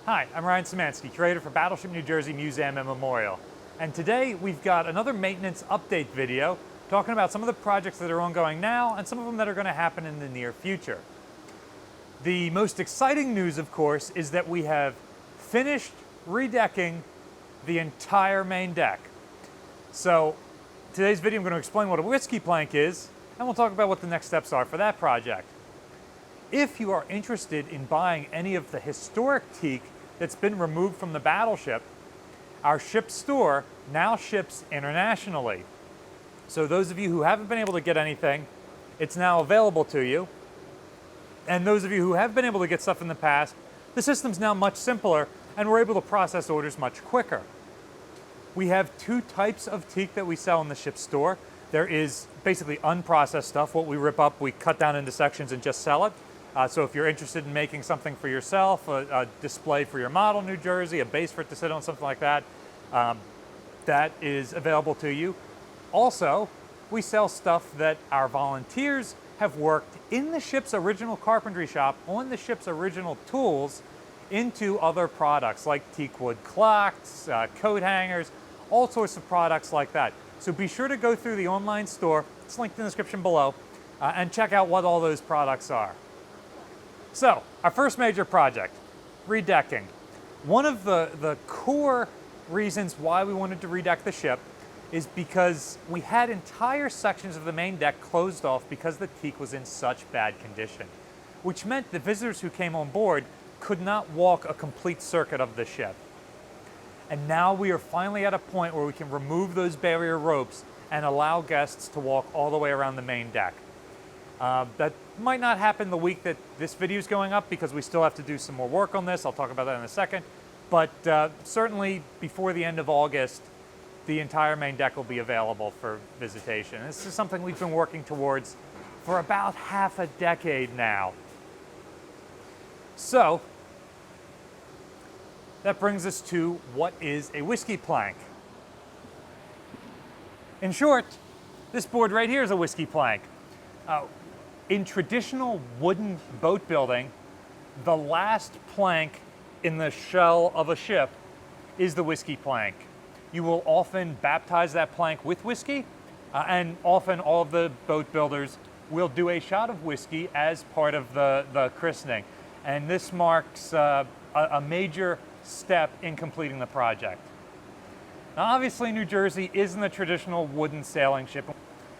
Hi, I'm Ryan Szymanski, curator for Battleship New Jersey Museum and Memorial. And today we've got another maintenance update video talking about some of the projects that are ongoing now and some of them that are going to happen in the near future. The most exciting news, of course, is that we have finished redecking the entire main deck. So today's video I'm going to explain what a whiskey plank is, and we'll talk about what the next steps are for that project. If you are interested in buying any of the historic teak that's been removed from the Battleship, our ship store now ships internationally. So those of you who haven't been able to get anything, it's now available to you. And those of you who have been able to get stuff in the past, the system's now much simpler and we're able to process orders much quicker. We have two types of teak that we sell in the ship store. There is basically unprocessed stuff, what we rip up, we cut down into sections and just sell it. So if you're interested in making something for yourself, a display for your model New Jersey, a base for it to sit on, something like that, that is available to you. Also, we sell stuff that our volunteers have worked in the ship's original carpentry shop on the ship's original tools into other products like teak wood clocks, coat hangers, all sorts of products like that. So be sure to go through the online store, it's linked in the description below, and check out what all those products are. So, our first major project, redecking. One of the core reasons why we wanted to redeck the ship is because we had entire sections of the main deck closed off because the teak was in such bad condition, which meant the visitors who came on board could not walk a complete circuit of the ship. And now we are finally at a point where we can remove those barrier ropes and allow guests to walk all the way around the main deck. That might not happen the week that this video is going up because we still have to do some more work on this. I'll talk about that in a second. But certainly before the end of August, the entire main deck will be available for visitation. This is something we've been working towards for about half a decade now. So that brings us to what is a whiskey plank. In short, this board right here is a whiskey plank. In traditional wooden boat building, the last plank in the shell of a ship is the whiskey plank. You will often baptize that plank with whiskey, and often all of the boat builders will do a shot of whiskey as part of the christening. And this marks a major step in completing the project. Now obviously New Jersey isn't a traditional wooden sailing ship,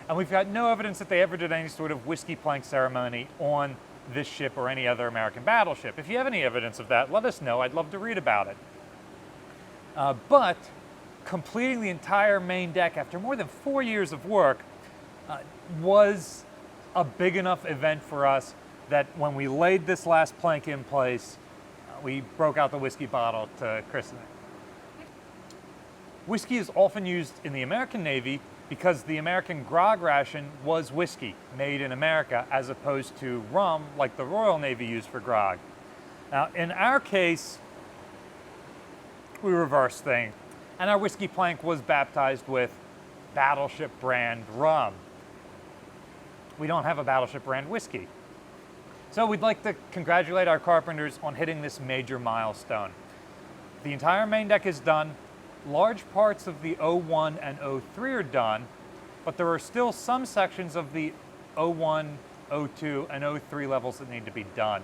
and we've got no evidence that they ever did any sort of whiskey plank ceremony on this ship or any other American battleship. If you have any evidence of that, let us know. I'd love to read about it. But completing the entire main deck after more than 4 years of work was a big enough event for us that when we laid this last plank in place, we broke out the whiskey bottle to christen it. Whiskey is often used in the American Navy because the American grog ration was whiskey made in America as opposed to rum like the Royal Navy used for grog. Now in our case, we reversed things, and our whiskey plank was baptized with Battleship brand rum. We don't have a Battleship brand whiskey. So we'd like to congratulate our carpenters on hitting this major milestone. The entire main deck is done. Large parts of the 01 and 03 are done, but there are still some sections of the 01, 02, and 03 levels that need to be done.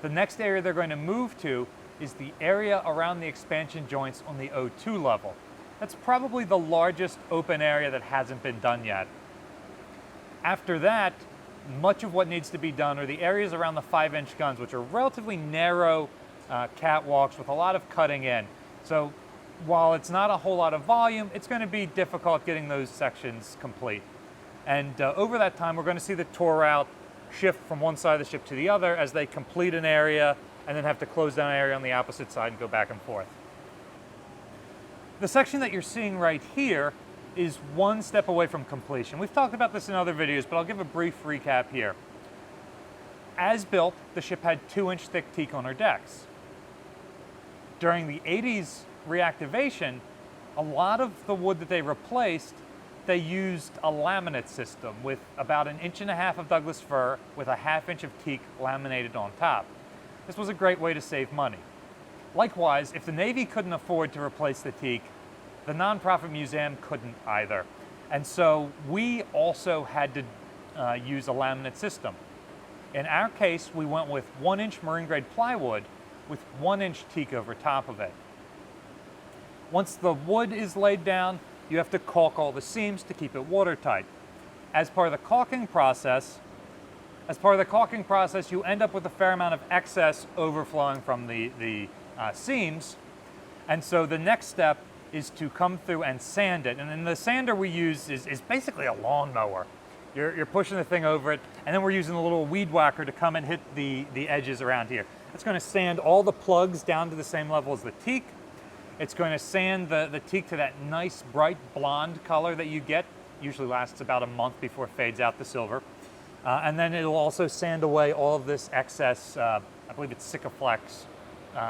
The next area they're going to move to is the area around the expansion joints on the 02 level. That's probably the largest open area that hasn't been done yet. After that, much of what needs to be done are the areas around the 5-inch guns, which are relatively narrow catwalks with a lot of cutting in. So while it's not a whole lot of volume, it's going to be difficult getting those sections complete. And over that time, we're going to see the tour route shift from one side of the ship to the other as they complete an area and then have to close down an area on the opposite side and go back and forth. The section that you're seeing right here is one step away from completion. We've talked about this in other videos, but I'll give a brief recap here. As built, the ship had 2-inch thick teak on her decks. During the 80s reactivation, a lot of the wood that they replaced, they used a laminate system with about 1.5 inches of Douglas fir with a 1/2 inch of teak laminated on top. This was a great way to save money. Likewise, if the Navy couldn't afford to replace the teak, the nonprofit museum couldn't either. And so we also had to use a laminate system. In our case, we went with 1-inch marine grade plywood with 1-inch teak over top of it. Once the wood is laid down, you have to caulk all the seams to keep it watertight. As part of the caulking process, you end up with a fair amount of excess overflowing from the seams. And so the next step is to come through and sand it. And then the sander we use is basically a lawnmower. You're pushing the thing over it, and then we're using a little weed whacker to come and hit the edges around here. It's going to sand all the plugs down to the same level as the teak. It's going to sand the teak to that nice bright blonde color that you get. Usually lasts about a month before it fades out the silver. And then it'll also sand away all of this excess, I believe it's Sikaflex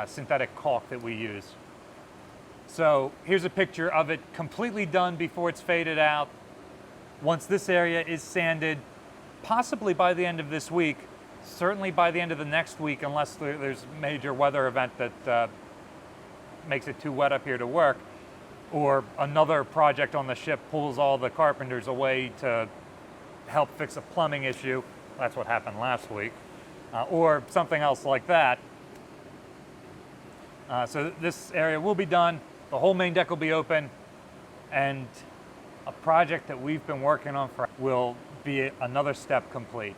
synthetic caulk that we use. So here's a picture of it completely done before it's faded out. Once this area is sanded, possibly by the end of this week, certainly by the end of the next week, unless there's a major weather event that makes it too wet up here to work, or another project on the ship pulls all the carpenters away to help fix a plumbing issue. That's what happened last week. Or something else like that. So this area will be done, the whole main deck will be open, and a project that we've been working on will be another step complete.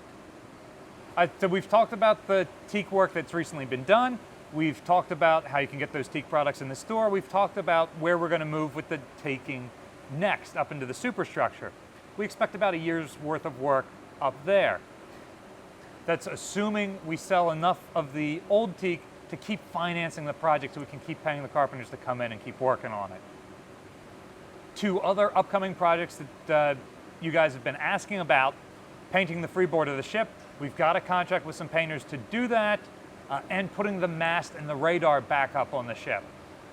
So we've talked about the teak work that's recently been done. We've talked about how you can get those teak products in the store. We've talked about where we're going to move with the taking next up into the superstructure. We expect about a year's worth of work up there. That's assuming we sell enough of the old teak to keep financing the project so we can keep paying the carpenters to come in and keep working on it. 2 other upcoming projects that you guys have been asking about: painting the freeboard of the ship. We've got a contract with some painters to do that, and putting the mast and the radar back up on the ship.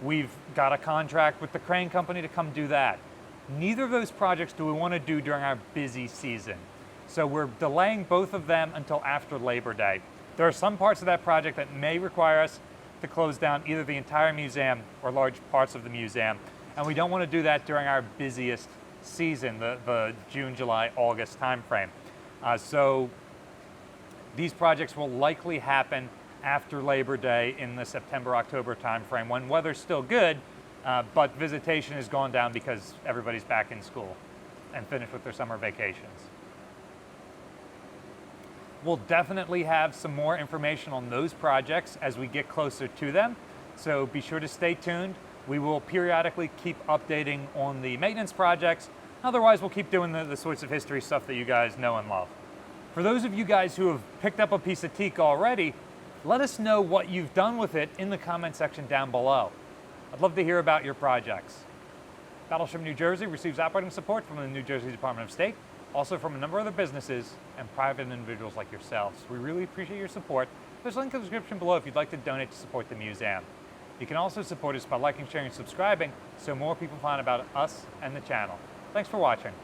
We've got a contract with the crane company to come do that. Neither of those projects do we want to do during our busy season. So we're delaying both of them until after Labor Day. There are some parts of that project that may require us to close down either the entire museum or large parts of the museum. And we don't want to do that during our busiest season, the June, July, August timeframe. So these projects will likely happen after Labor Day in the September, October timeframe when weather's still good, but visitation has gone down because everybody's back in school and finished with their summer vacations. We'll definitely have some more information on those projects as we get closer to them, so be sure to stay tuned. We will periodically keep updating on the maintenance projects. Otherwise, we'll keep doing the sorts of history stuff that you guys know and love. For those of you guys who have picked up a piece of teak already, let us know what you've done with it in the comment section down below. I'd love to hear about your projects. Battleship New Jersey receives operating support from the New Jersey Department of State, also from a number of other businesses and private individuals like yourselves. We really appreciate your support. There's a link in the description below if you'd like to donate to support the museum. You can also support us by liking, sharing, and subscribing so more people find out about us and the channel. Thanks for watching.